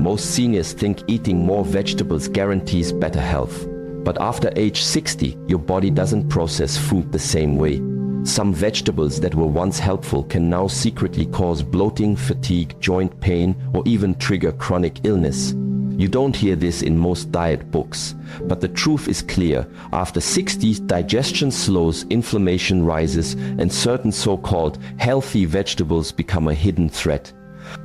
Most seniors think eating more vegetables guarantees better health. But after age 60, your body doesn't process food the same way. Some vegetables that were once helpful can now secretly cause bloating, fatigue, joint pain, or even trigger chronic illness. You don't hear this in most diet books, but the truth is clear. After 60, digestion slows, inflammation rises, and certain so-called healthy vegetables become a hidden threat.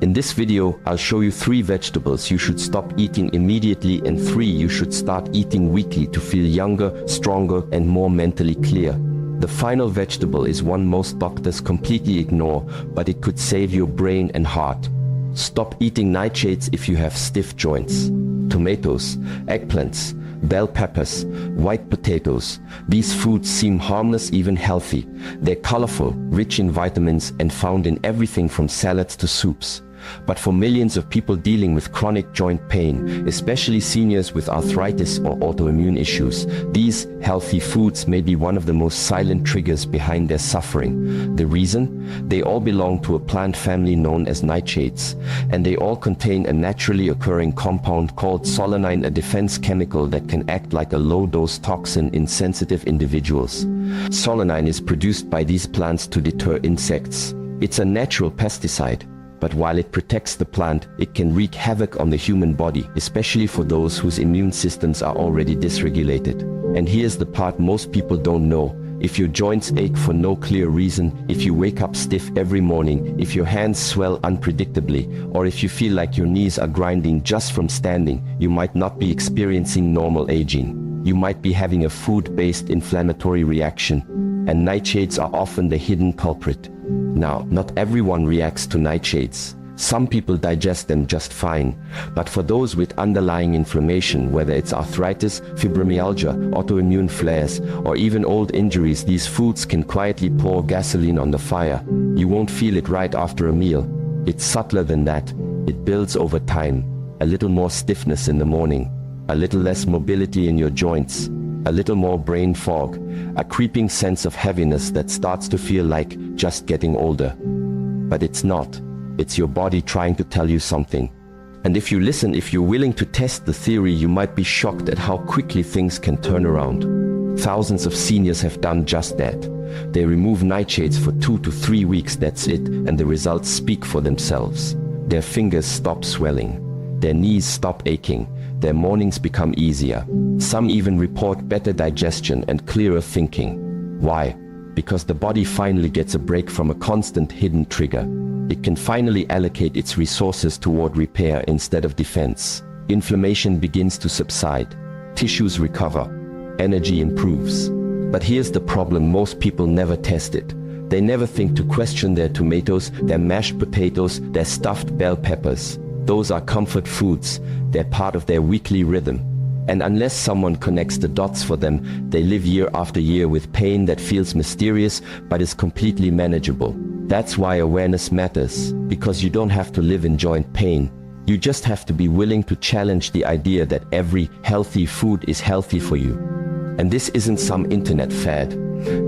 In this video, I'll show you 3 vegetables you should stop eating immediately and 3 you should start eating weekly to feel younger, stronger, and more mentally clear. The final vegetable is one most doctors completely ignore, but it could save your brain and heart. Stop eating nightshades if you have stiff joints. Tomatoes, eggplants, bell peppers, white potatoes. These foods seem harmless, even healthy. They're colorful, rich in vitamins, and found in everything from salads to soups. But for millions of people dealing with chronic joint pain, especially seniors with arthritis or autoimmune issues, these healthy foods may be one of the most silent triggers behind their suffering. The reason? They all belong to a plant family known as nightshades, and they all contain a naturally occurring compound called solanine, a defense chemical that can act like a low-dose toxin in sensitive individuals. Solanine is produced by these plants to deter insects. It's a natural pesticide. But while it protects the plant, it can wreak havoc on the human body, especially for those whose immune systems are already dysregulated. And here's the part most people don't know. If your joints ache for no clear reason, if you wake up stiff every morning, if your hands swell unpredictably, or if you feel like your knees are grinding just from standing, you might not be experiencing normal aging. You might be having a food-based inflammatory reaction, and nightshades are often the hidden culprit. Now, not everyone reacts to nightshades. Some people digest them just fine. But for those with underlying inflammation, whether it's arthritis, fibromyalgia, autoimmune flares, or even old injuries, these foods can quietly pour gasoline on the fire. You won't feel it right after a meal. It's subtler than that. It builds over time. A little more stiffness in the morning, a little less mobility in your joints, a little more brain fog, a creeping sense of heaviness that starts to feel like just getting older. But it's not. It's your body trying to tell you something. And if you listen, if you're willing to test the theory, you might be shocked at how quickly things can turn around. Thousands of seniors have done just that. They remove nightshades for 2 to 3 weeks, that's it, and the results speak for themselves. Their fingers stop swelling. Their knees stop aching. Their mornings become easier. Some even report better digestion and clearer thinking. Why? Because the body finally gets a break from a constant hidden trigger. It can finally allocate its resources toward repair instead of defense. Inflammation begins to subside. Tissues recover. Energy improves. But here's the problem: most people never test it. They never think to question their tomatoes, their mashed potatoes, their stuffed bell peppers. Those are comfort foods. They're part of their weekly rhythm. And unless someone connects the dots for them, they live year after year with pain that feels mysterious but is completely manageable. That's why awareness matters, because you don't have to live in joint pain. You just have to be willing to challenge the idea that every healthy food is healthy for you. And this isn't some internet fad.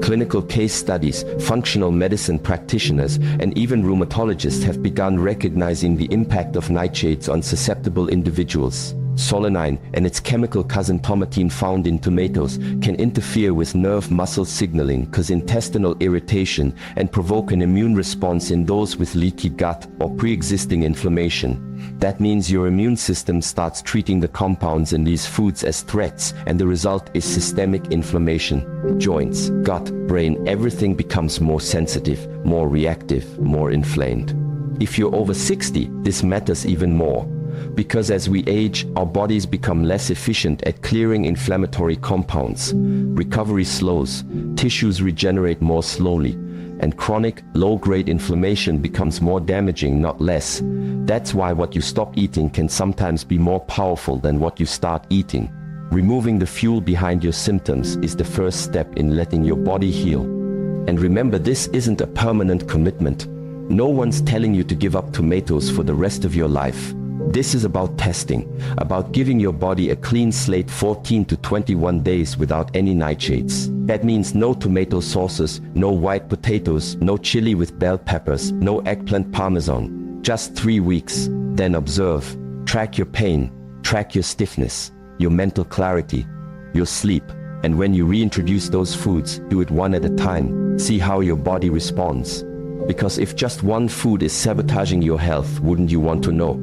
Clinical case studies, functional medicine practitioners, and even rheumatologists have begun recognizing the impact of nightshades on susceptible individuals. Solanine and its chemical cousin tomatine, found in tomatoes, can interfere with nerve muscle signaling, cause intestinal irritation, and provoke an immune response in those with leaky gut or pre-existing inflammation. That means your immune system starts treating the compounds in these foods as threats, and the result is systemic inflammation. Joints, gut, brain, everything becomes more sensitive, more reactive, more inflamed. If you're over 60, this matters even more. Because as we age, our bodies become less efficient at clearing inflammatory compounds. Recovery slows, tissues regenerate more slowly, and chronic, low-grade inflammation becomes more damaging, not less. That's why what you stop eating can sometimes be more powerful than what you start eating. Removing the fuel behind your symptoms is the first step in letting your body heal. And remember, this isn't a permanent commitment. No one's telling you to give up tomatoes for the rest of your life. This is about testing, about giving your body a clean slate 14 to 21 days without any nightshades. That means no tomato sauces, no white potatoes, no chili with bell peppers, no eggplant parmesan. Just 3 weeks. Then observe. Track your pain, track your stiffness, your mental clarity, your sleep. And when you reintroduce those foods, do it one at a time. See how your body responds. Because if just one food is sabotaging your health, wouldn't you want to know?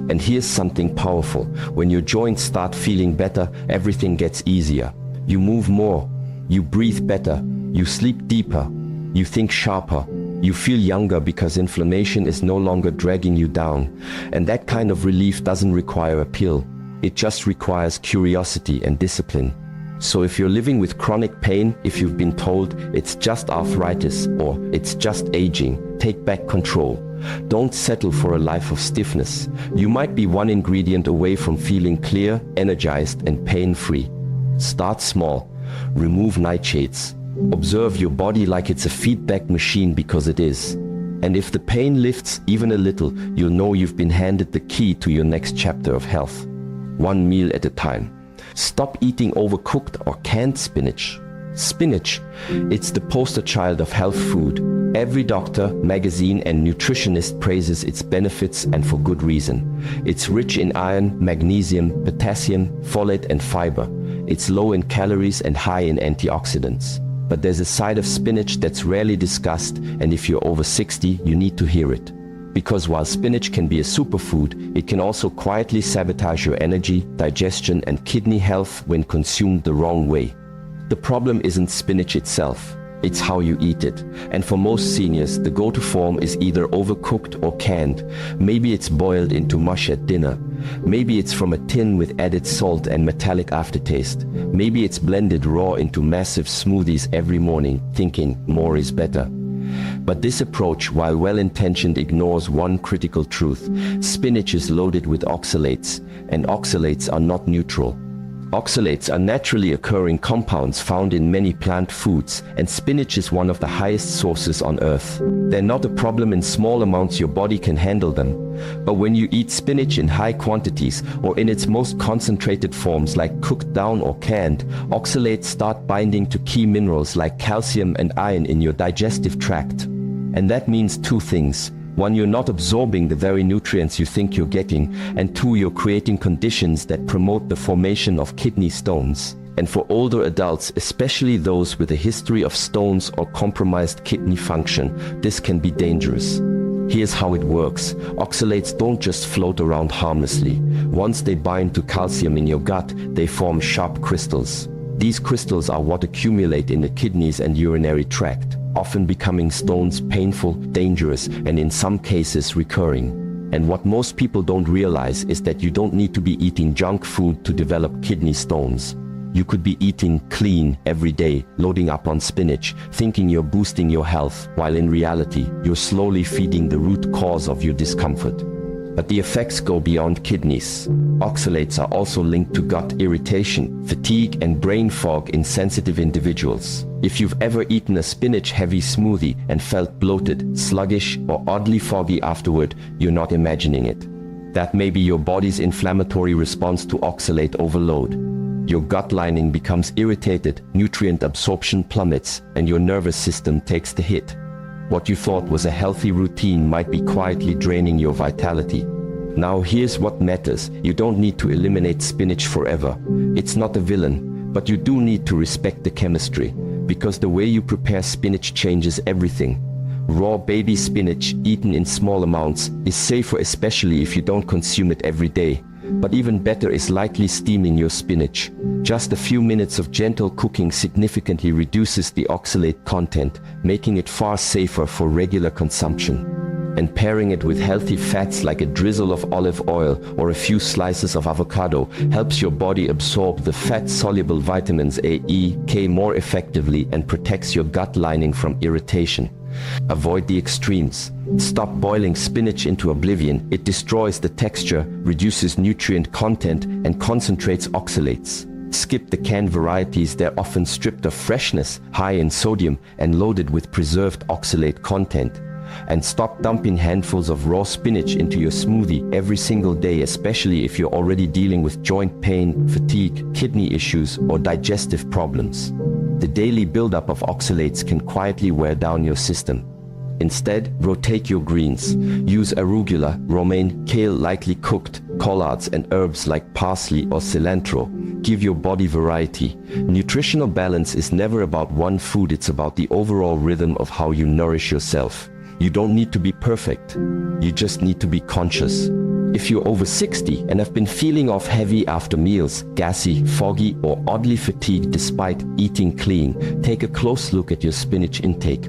And here's something powerful. When your joints start feeling better, everything gets easier. You move more, you breathe better, you sleep deeper, you think sharper, you feel younger because inflammation is no longer dragging you down. And that kind of relief doesn't require a pill. It just requires curiosity and discipline. So if you're living with chronic pain, if you've been told it's just arthritis or it's just aging, take back control. Don't settle for a life of stiffness. You might be one ingredient away from feeling clear, energized, and pain-free. Start small. Remove nightshades. Observe your body like it's a feedback machine, because it is. And if the pain lifts even a little, you'll know you've been handed the key to your next chapter of health. One meal at a time. Stop eating overcooked or canned spinach. Spinach, it's the poster child of health food. Every doctor, magazine, and nutritionist praises its benefits, and for good reason. It's rich in iron, magnesium, potassium, folate, and fiber. It's low in calories and high in antioxidants. But there's a side of spinach that's rarely discussed, and if you're over 60, you need to hear it. Because while spinach can be a superfood, it can also quietly sabotage your energy, digestion, and kidney health when consumed the wrong way. The problem isn't spinach itself, it's how you eat it. And for most seniors, the go-to form is either overcooked or canned. Maybe it's boiled into mush at dinner. Maybe it's from a tin with added salt and metallic aftertaste. Maybe it's blended raw into massive smoothies every morning, thinking more is better. But this approach, while well-intentioned, ignores one critical truth. Spinach is loaded with oxalates, and oxalates are not neutral. Oxalates are naturally occurring compounds found in many plant foods, and spinach is one of the highest sources on earth. They're not a problem in small amounts, your body can handle them. But when you eat spinach in high quantities, or in its most concentrated forms like cooked down or canned, oxalates start binding to key minerals like calcium and iron in your digestive tract. And that means two things. One, you're not absorbing the very nutrients you think you're getting, and two, you're creating conditions that promote the formation of kidney stones. And for older adults, especially those with a history of stones or compromised kidney function, this can be dangerous. Here's how it works. Oxalates don't just float around harmlessly. Once they bind to calcium in your gut, they form sharp crystals. These crystals are what accumulate in the kidneys and urinary tract, often becoming stones, painful, dangerous, and in some cases recurring. And what most people don't realize is that you don't need to be eating junk food to develop kidney stones. You could be eating clean every day, loading up on spinach, thinking you're boosting your health, while in reality, you're slowly feeding the root cause of your discomfort. But the effects go beyond kidneys. Oxalates are also linked to gut irritation, fatigue, and brain fog in sensitive individuals. If you've ever eaten a spinach-heavy smoothie and felt bloated, sluggish, or oddly foggy afterward, you're not imagining it. That may be your body's inflammatory response to oxalate overload. Your gut lining becomes irritated, nutrient absorption plummets, and your nervous system takes the hit. What you thought was a healthy routine might be quietly draining your vitality. Now here's what matters. You don't need to eliminate spinach forever. It's not a villain, but you do need to respect the chemistry, because the way you prepare spinach changes everything. Raw baby spinach, eaten in small amounts, is safer, especially if you don't consume it every day. But even better is lightly steaming your spinach. Just a few minutes of gentle cooking significantly reduces the oxalate content, making it far safer for regular consumption. And pairing it with healthy fats like a drizzle of olive oil or a few slices of avocado helps your body absorb the fat-soluble vitamins A, E, K more effectively and protects your gut lining from irritation. Avoid the extremes. Stop boiling spinach into oblivion. It destroys the texture, reduces nutrient content, and concentrates oxalates. Skip the canned varieties. They're often stripped of freshness, high in sodium, and loaded with preserved oxalate content. And stop dumping handfuls of raw spinach into your smoothie every single day, especially if you're already dealing with joint pain, fatigue, kidney issues, or digestive problems. The daily buildup of oxalates can quietly wear down your system. Instead, rotate your greens. Use arugula, romaine, kale lightly cooked, collards and herbs like parsley or cilantro. Give your body variety. Nutritional balance is never about one food, it's about the overall rhythm of how you nourish yourself. You don't need to be perfect. You just need to be conscious. If you're over 60 and have been feeling off heavy after meals, gassy, foggy, or oddly fatigued despite eating clean, take a close look at your spinach intake.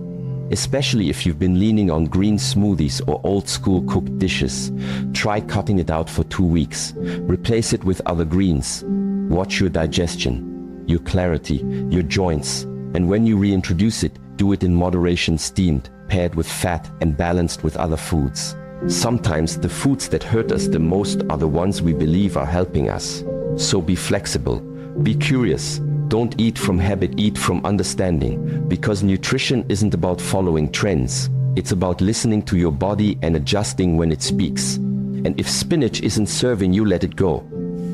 Especially if you've been leaning on green smoothies or old-school cooked dishes. Try cutting it out for 2 weeks. Replace it with other greens. Watch your digestion, your clarity, your joints, and when you reintroduce it, do it in moderation, steamed, paired with fat, and balanced with other foods. Sometimes the foods that hurt us the most are the ones we believe are helping us. So be flexible, be curious. Don't eat from habit, eat from understanding, because nutrition isn't about following trends. It's about listening to your body and adjusting when it speaks. And if spinach isn't serving you, let it go.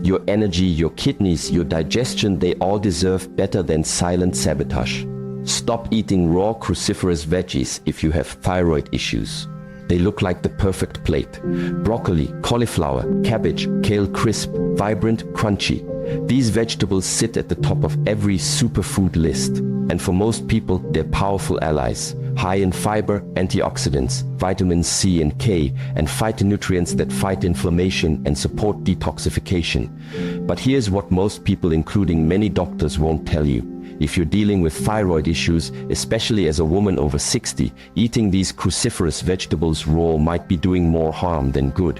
Your energy, your kidneys, your digestion, they all deserve better than silent sabotage. Stop eating raw cruciferous veggies if you have thyroid issues. They look like the perfect plate. Broccoli, cauliflower, cabbage, kale crisp, vibrant, crunchy. These vegetables sit at the top of every superfood list. And for most people, they're powerful allies. High in fiber, antioxidants, vitamins C and K, and phytonutrients that fight inflammation and support detoxification. But here's what most people, including many doctors, won't tell you. If you're dealing with thyroid issues, especially as a woman over 60, eating these cruciferous vegetables raw might be doing more harm than good.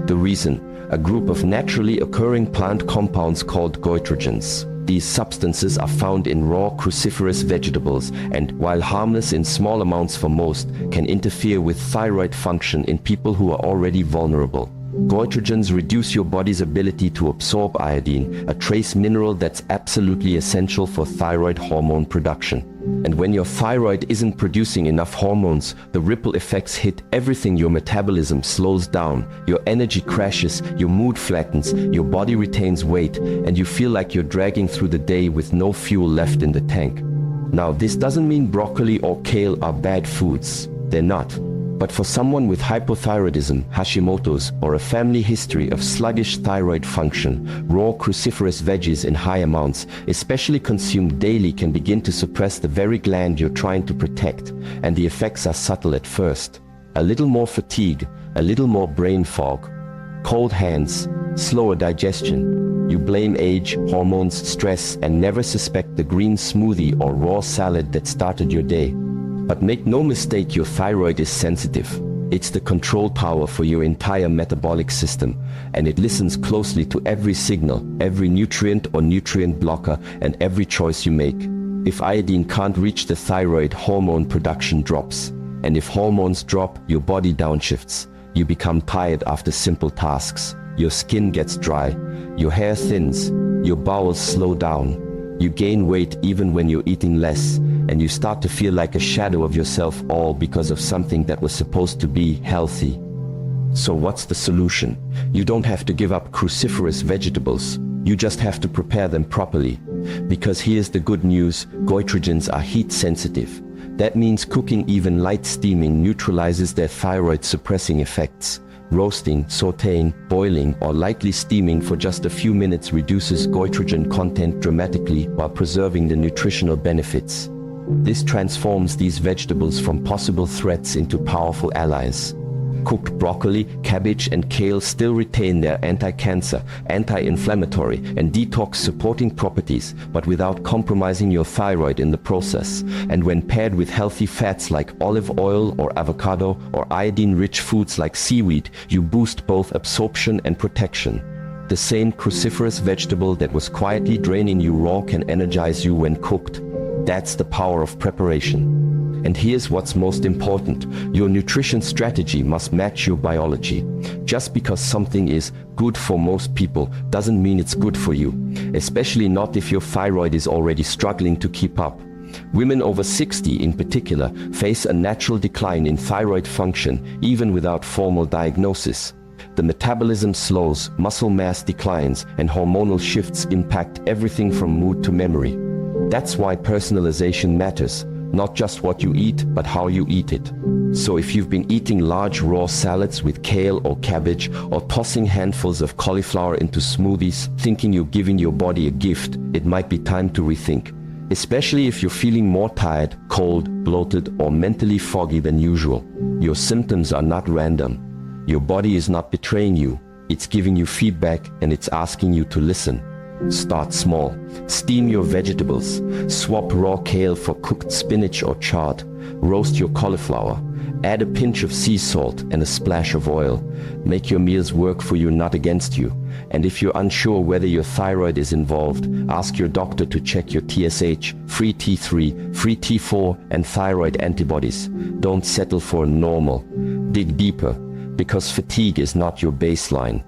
The reason? A group of naturally occurring plant compounds called goitrogens. These substances are found in raw cruciferous vegetables and, while harmless in small amounts for most, can interfere with thyroid function in people who are already vulnerable. Goitrogens reduce your body's ability to absorb iodine, a trace mineral that's absolutely essential for thyroid hormone production. And when your thyroid isn't producing enough hormones, the ripple effects hit everything. Your metabolism slows down, your energy crashes, your mood flattens, your body retains weight, and you feel like you're dragging through the day with no fuel left in the tank. Now, this doesn't mean broccoli or kale are bad foods. They're not. But for someone with hypothyroidism, Hashimoto's, or a family history of sluggish thyroid function, raw cruciferous veggies in high amounts, especially consumed daily, can begin to suppress the very gland you're trying to protect, and the effects are subtle at first. A little more fatigue, a little more brain fog, cold hands, slower digestion. You blame age, hormones, stress, and never suspect the green smoothie or raw salad that started your day. But make no mistake, your thyroid is sensitive. It's the control tower for your entire metabolic system, and it listens closely to every signal, every nutrient or nutrient blocker, and every choice you make. If iodine can't reach the thyroid, hormone production drops. And if hormones drop, your body downshifts. You become tired after simple tasks. Your skin gets dry. Your hair thins. Your bowels slow down. You gain weight even when you're eating less, and you start to feel like a shadow of yourself, all because of something that was supposed to be healthy. So what's the solution? You don't have to give up cruciferous vegetables. You just have to prepare them properly. Because here's the good news, goitrogens are heat sensitive. That means cooking, even light steaming, neutralizes their thyroid suppressing effects. Roasting, sautéing, boiling, or lightly steaming for just a few minutes reduces goitrogen content dramatically while preserving the nutritional benefits. This transforms these vegetables from possible threats into powerful allies. Cooked broccoli, cabbage, and kale still retain their anti-cancer, anti-inflammatory, and detox-supporting properties, but without compromising your thyroid in the process. And when paired with healthy fats like olive oil or avocado, or iodine-rich foods like seaweed, you boost both absorption and protection. The same cruciferous vegetable that was quietly draining you raw can energize you when cooked. That's the power of preparation. And here's what's most important. Your nutrition strategy must match your biology. Just because something is good for most people doesn't mean it's good for you, especially not if your thyroid is already struggling to keep up. Women over 60 in particular face a natural decline in thyroid function even without formal diagnosis. The metabolism slows, muscle mass declines, and hormonal shifts impact everything from mood to memory. That's why personalization matters. Not just what you eat, but how you eat it. So if you've been eating large raw salads with kale or cabbage, or tossing handfuls of cauliflower into smoothies, thinking you're giving your body a gift, it might be time to rethink. Especially if you're feeling more tired, cold, bloated, or mentally foggy than usual. Your symptoms are not random. Your body is not betraying you. It's giving you feedback and it's asking you to listen. Start small. Steam your vegetables. Swap raw kale for cooked spinach or chard. Roast your cauliflower. Add a pinch of sea salt and a splash of oil. Make your meals work for you, not against you. And if you're unsure whether your thyroid is involved, ask your doctor to check your TSH, free T3, free T4, and thyroid antibodies. Don't settle for normal. Dig deeper, because fatigue is not your baseline.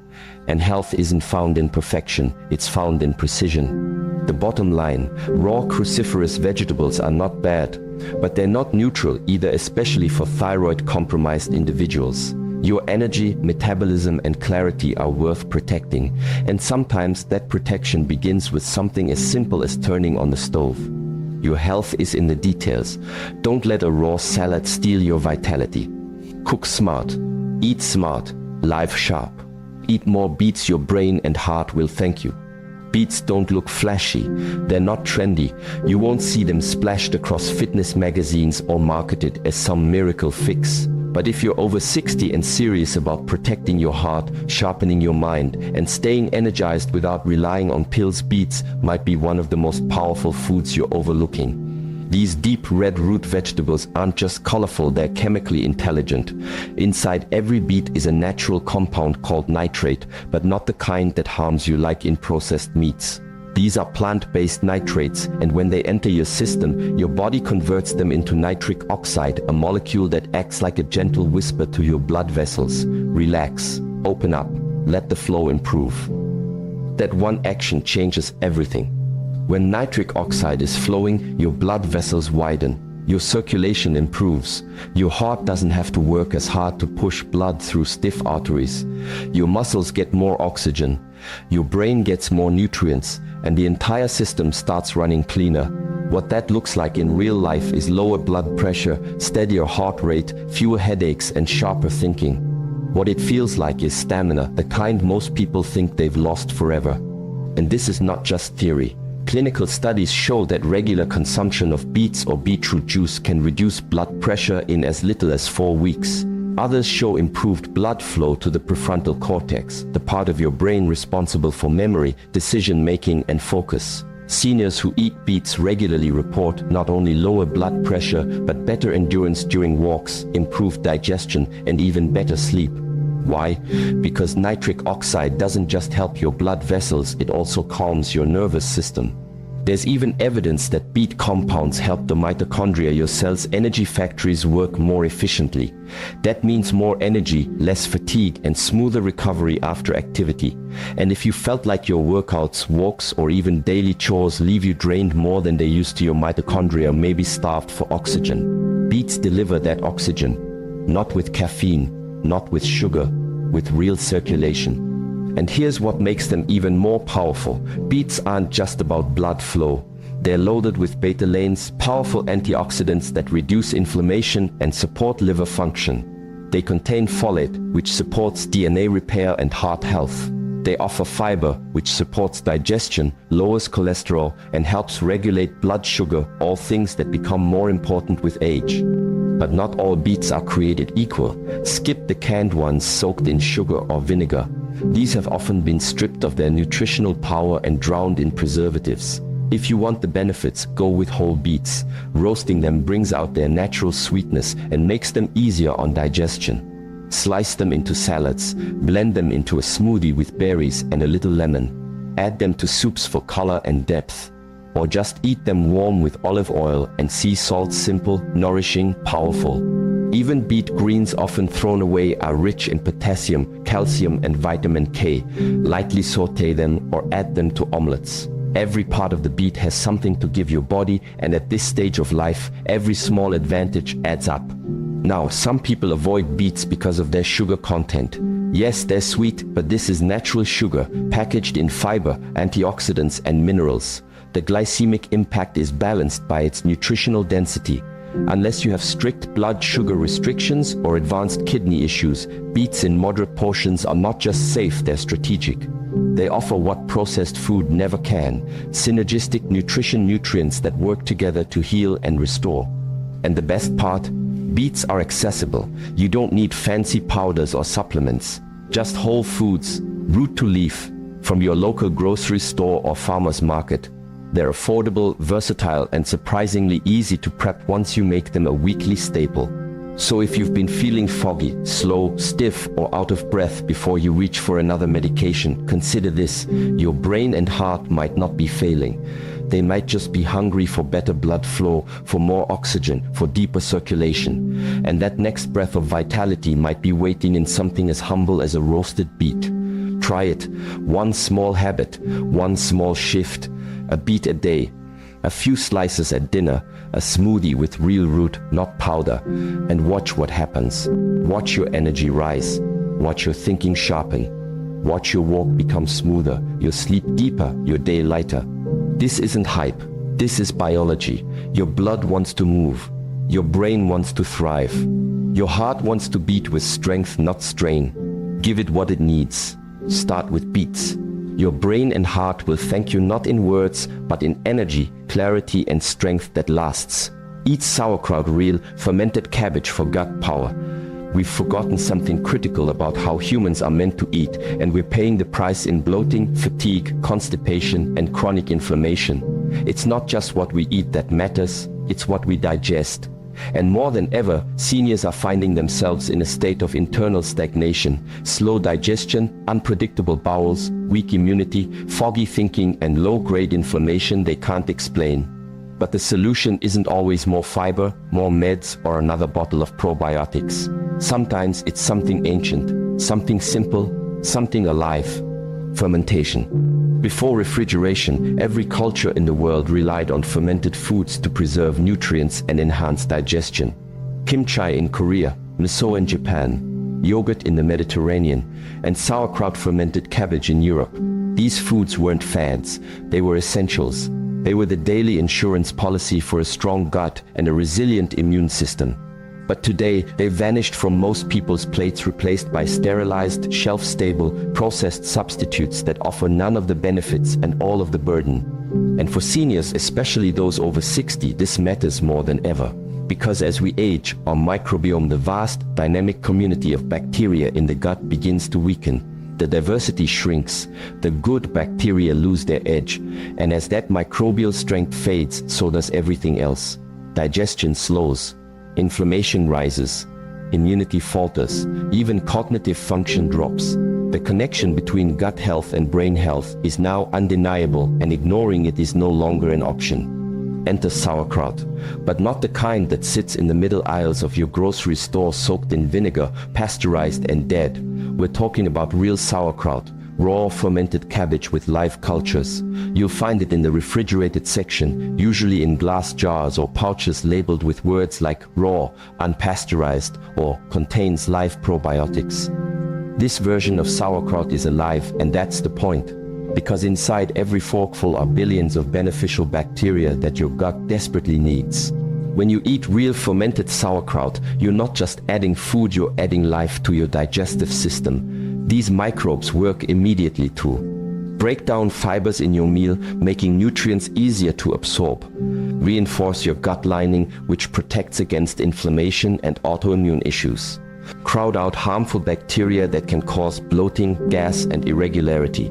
And health isn't found in perfection, it's found in precision. The bottom line, raw cruciferous vegetables are not bad, but they're not neutral either, especially for thyroid-compromised individuals. Your energy, metabolism, and clarity are worth protecting, and sometimes that protection begins with something as simple as turning on the stove. Your health is in the details. Don't let a raw salad steal your vitality. Cook smart, eat smart, live sharp. Eat more beets, your brain and heart will thank you. Beets don't look flashy, they're not trendy. You won't see them splashed across fitness magazines or marketed as some miracle fix. But if you're over 60 and serious about protecting your heart, sharpening your mind, and staying energized without relying on pills, beets might be one of the most powerful foods you're overlooking. These deep red root vegetables aren't just colorful, they're chemically intelligent. Inside every beet is a natural compound called nitrate, but not the kind that harms you like in processed meats. These are plant-based nitrates, and when they enter your system, your body converts them into nitric oxide, a molecule that acts like a gentle whisper to your blood vessels. Relax, open up, let the flow improve. That one action changes everything. When nitric oxide is flowing, your blood vessels widen, your circulation improves, your heart doesn't have to work as hard to push blood through stiff arteries, your muscles get more oxygen, your brain gets more nutrients, and the entire system starts running cleaner. What that looks like in real life is lower blood pressure, steadier heart rate, fewer headaches, and sharper thinking. What it feels like is stamina, the kind most people think they've lost forever. And this is not just theory. Clinical studies show that regular consumption of beets or beetroot juice can reduce blood pressure in as little as 4 weeks. Others show improved blood flow to the prefrontal cortex, the part of your brain responsible for memory, decision-making, and focus. Seniors who eat beets regularly report not only lower blood pressure, but better endurance during walks, improved digestion, and even better sleep. Why? Because nitric oxide doesn't just help your blood vessels, it also calms your nervous system. There's even evidence that beet compounds help the mitochondria, your cell's energy factories, work more efficiently. That means more energy, less fatigue, and smoother recovery after activity. And if you felt like your workouts, walks, or even daily chores leave you drained more than they used to, your mitochondria may be starved for oxygen. Beets deliver that oxygen, not with caffeine, not with sugar, with real circulation. And here's what makes them even more powerful. Beets aren't just about blood flow. They're loaded with betalains, powerful antioxidants that reduce inflammation and support liver function. They contain folate, which supports DNA repair and heart health. They offer fiber, which supports digestion, lowers cholesterol, and helps regulate blood sugar, all things that become more important with age. But not all beets are created equal. Skip the canned ones soaked in sugar or vinegar. These have often been stripped of their nutritional power and drowned in preservatives. If you want the benefits, go with whole beets. Roasting them brings out their natural sweetness and makes them easier on digestion. Slice them into salads, blend them into a smoothie with berries and a little lemon. Add them to soups for color and depth. Or just eat them warm with olive oil and sea salt. Simple, nourishing, powerful. Even beet greens, often thrown away, are rich in potassium, calcium, and vitamin K. Lightly saute them or add them to omelets. Every part of the beet has something to give your body, and at this stage of life, every small advantage adds up. Now, some people avoid beets because of their sugar content. Yes, they're sweet, but this is natural sugar, packaged in fiber, antioxidants, and minerals. The glycemic impact is balanced by its nutritional density. Unless you have strict blood sugar restrictions or advanced kidney issues, beets in moderate portions are not just safe, they're strategic. They offer what processed food never can: synergistic nutrients that work together to heal and restore. And the best part? Beets are accessible. You don't need fancy powders or supplements. Just whole foods, root to leaf, from your local grocery store or farmer's market. They're affordable, versatile, and surprisingly easy to prep once you make them a weekly staple. So if you've been feeling foggy, slow, stiff, or out of breath before you reach for another medication, consider this. Your brain and heart might not be failing. They might just be hungry for better blood flow, for more oxygen, for deeper circulation. And that next breath of vitality might be waiting in something as humble as a roasted beet. Try it. One small habit, one small shift. A beet a day, a few slices at dinner, a smoothie with real root, not powder, and watch what happens. Watch your energy rise. Watch your thinking sharpen. Watch your walk become smoother, your sleep deeper, your day lighter. This isn't hype. This is biology. Your blood wants to move. Your brain wants to thrive. Your heart wants to beat with strength, not strain. Give it what it needs. Start with beets. Your brain and heart will thank you not in words, but in energy, clarity, and strength that lasts. Eat sauerkraut, real, fermented cabbage for gut power. We've forgotten something critical about how humans are meant to eat, and we're paying the price in bloating, fatigue, constipation, and chronic inflammation. It's not just what we eat that matters, it's what we digest. And more than ever, seniors are finding themselves in a state of internal stagnation, slow digestion, unpredictable bowels, weak immunity, foggy thinking, and low-grade inflammation they can't explain. But the solution isn't always more fiber, more meds, or another bottle of probiotics. Sometimes it's something ancient, something simple, something alive: fermentation. Before refrigeration, every culture in the world relied on fermented foods to preserve nutrients and enhance digestion. Kimchi in Korea, miso in Japan, yogurt in the Mediterranean, and sauerkraut fermented cabbage in Europe. These foods weren't fads, they were essentials. They were the daily insurance policy for a strong gut and a resilient immune system. But today, they've vanished from most people's plates, replaced by sterilized, shelf-stable, processed substitutes that offer none of the benefits and all of the burden. And for seniors, especially those over 60, this matters more than ever. Because as we age, our microbiome, the vast, dynamic community of bacteria in the gut, begins to weaken. The diversity shrinks, the good bacteria lose their edge, and as that microbial strength fades, so does everything else. Digestion slows. Inflammation rises, immunity falters, even cognitive function drops. The connection between gut health and brain health is now undeniable, and ignoring it is no longer an option. Enter sauerkraut, but not the kind that sits in the middle aisles of your grocery store soaked in vinegar, pasteurized and dead. We're talking about real sauerkraut, raw fermented cabbage with live cultures. You'll find it in the refrigerated section, usually in glass jars or pouches labeled with words like raw, unpasteurized, or contains live probiotics. This version of sauerkraut is alive, and that's the point. Because inside every forkful are billions of beneficial bacteria that your gut desperately needs. When you eat real fermented sauerkraut, you're not just adding food, you're adding life to your digestive system. These microbes work immediately to break down fibers in your meal, making nutrients easier to absorb, reinforce your gut lining, which protects against inflammation and autoimmune issues, crowd out harmful bacteria that can cause bloating, gas, and irregularity,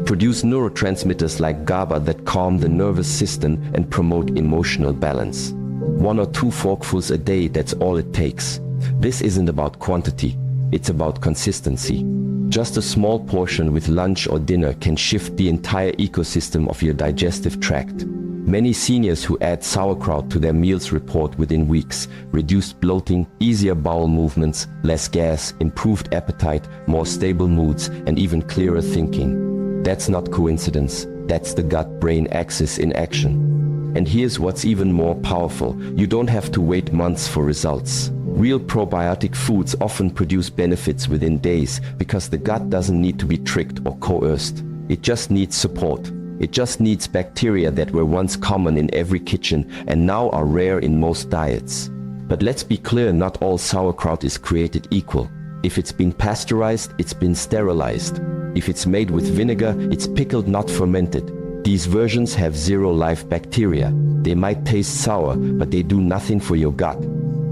produce neurotransmitters like GABA that calm the nervous system and promote emotional balance. 1 or 2 forkfuls a day, that's all it takes. This isn't about quantity, it's about consistency. Just a small portion with lunch or dinner can shift the entire ecosystem of your digestive tract. Many seniors who add sauerkraut to their meals report within weeks reduced bloating, easier bowel movements, less gas, improved appetite, more stable moods, and even clearer thinking. That's not coincidence. That's the gut-brain axis in action. And here's what's even more powerful. You don't have to wait months for results. Real probiotic foods often produce benefits within days because the gut doesn't need to be tricked or coerced. It just needs support. It just needs bacteria that were once common in every kitchen and now are rare in most diets. But let's be clear, not all sauerkraut is created equal. If it's been pasteurized, it's been sterilized. If it's made with vinegar, it's pickled, not fermented. These versions have zero live bacteria. They might taste sour, but they do nothing for your gut.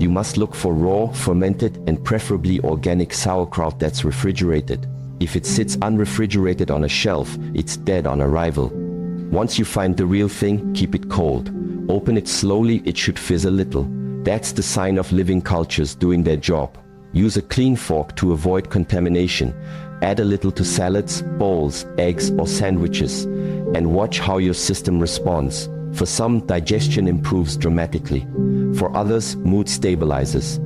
You must look for raw, fermented, and preferably organic sauerkraut that's refrigerated. If it sits unrefrigerated on a shelf, it's dead on arrival. Once you find the real thing, keep it cold. Open it slowly, it should fizz a little. That's the sign of living cultures doing their job. Use a clean fork to avoid contamination. Add a little to salads, bowls, eggs, or sandwiches. And watch how your system responds. For some, digestion improves dramatically. For others, mood stabilizes.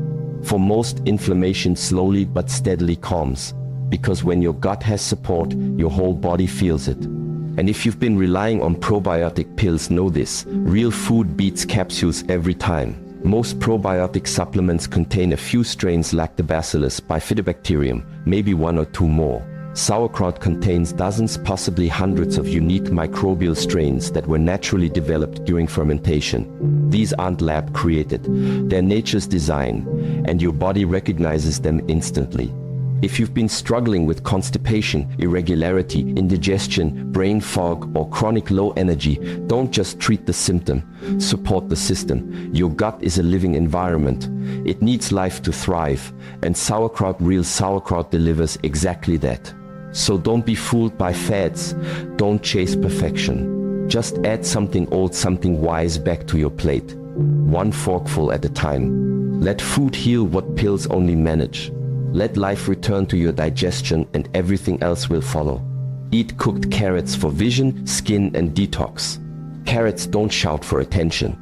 For most, inflammation slowly but steadily calms. Because when your gut has support, your whole body feels it. And if you've been relying on probiotic pills, know this: real food beats capsules every time. Most probiotic supplements contain a few strains Lactobacillus, Bifidobacterium, maybe one or two more. Sauerkraut contains dozens, possibly hundreds of unique microbial strains that were naturally developed during fermentation. These aren't lab created, they're nature's design, and your body recognizes them instantly. If you've been struggling with constipation, irregularity, indigestion, brain fog, or chronic low energy, don't just treat the symptom, support the system. Your gut is a living environment. It needs life to thrive, and sauerkraut, real sauerkraut, delivers exactly that. So don't be fooled by fads. Don't chase perfection. Just add something old, something wise back to your plate. One forkful at a time. Let food heal what pills only manage. Let life return to your digestion and everything else will follow. Eat cooked carrots for vision, skin, and detox. Carrots don't shout for attention.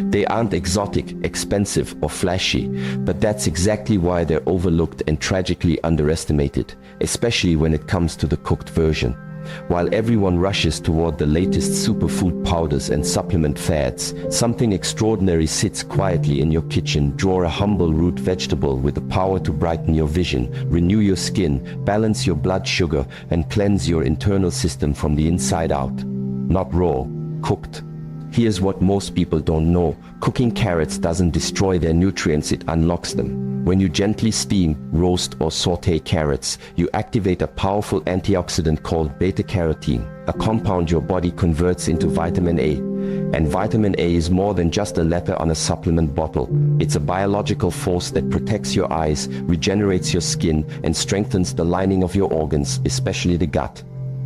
They aren't exotic, expensive, or flashy, but that's exactly why they're overlooked and tragically underestimated, especially when it comes to the cooked version. While everyone rushes toward the latest superfood powders and supplement fads, something extraordinary sits quietly in your kitchen. Draw a humble root vegetable with the power to brighten your vision, renew your skin, balance your blood sugar, and cleanse your internal system from the inside out. Not raw, cooked. Here's what most people don't know. Cooking carrots doesn't destroy their nutrients, it unlocks them. When you gently steam, roast, or sauté carrots, you activate a powerful antioxidant called beta-carotene, a compound your body converts into vitamin A. And vitamin A is more than just a letter on a supplement bottle. It's a biological force that protects your eyes, regenerates your skin, and strengthens the lining of your organs, especially the gut.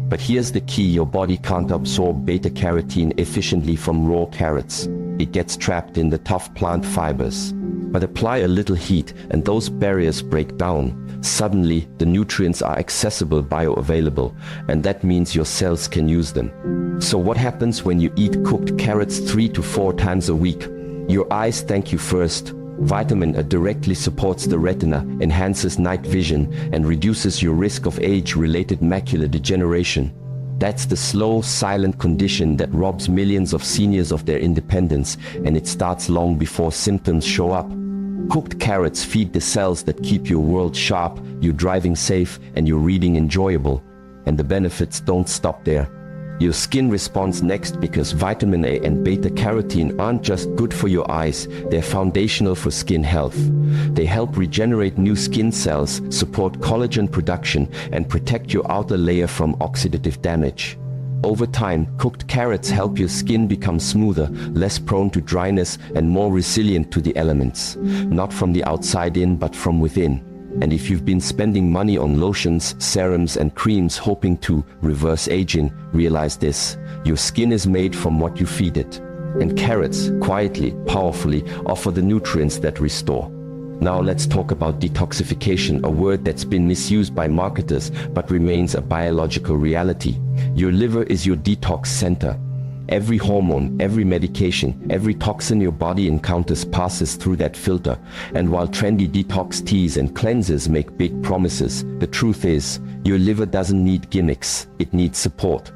But here's the key: your body can't absorb beta-carotene efficiently from raw carrots. It gets trapped in the tough plant fibers. But apply a little heat and those barriers break down. Suddenly, the nutrients are accessible, bioavailable, and that means your cells can use them. So what happens when you eat cooked carrots 3 to 4 times a week? Your eyes thank you first. Vitamin A directly supports the retina, enhances night vision, and reduces your risk of age-related macular degeneration. That's the slow, silent condition that robs millions of seniors of their independence, and it starts long before symptoms show up. Cooked carrots feed the cells that keep your world sharp, your driving safe, and your reading enjoyable. And the benefits don't stop there. Your skin responds next, because vitamin A and beta-carotene aren't just good for your eyes, they're foundational for skin health. They help regenerate new skin cells, support collagen production, and protect your outer layer from oxidative damage. Over time, cooked carrots help your skin become smoother, less prone to dryness, and more resilient to the elements. Not from the outside in, but from within. And if you've been spending money on lotions, serums, and creams hoping to reverse aging, realize this: your skin is made from what you feed it. And carrots, quietly, powerfully, offer the nutrients that restore. Now let's talk about detoxification, a word that's been misused by marketers but remains a biological reality. Your liver is your detox center. Every hormone, every medication, every toxin your body encounters passes through that filter. And while trendy detox teas and cleansers make big promises, the truth is, your liver doesn't need gimmicks, it needs support.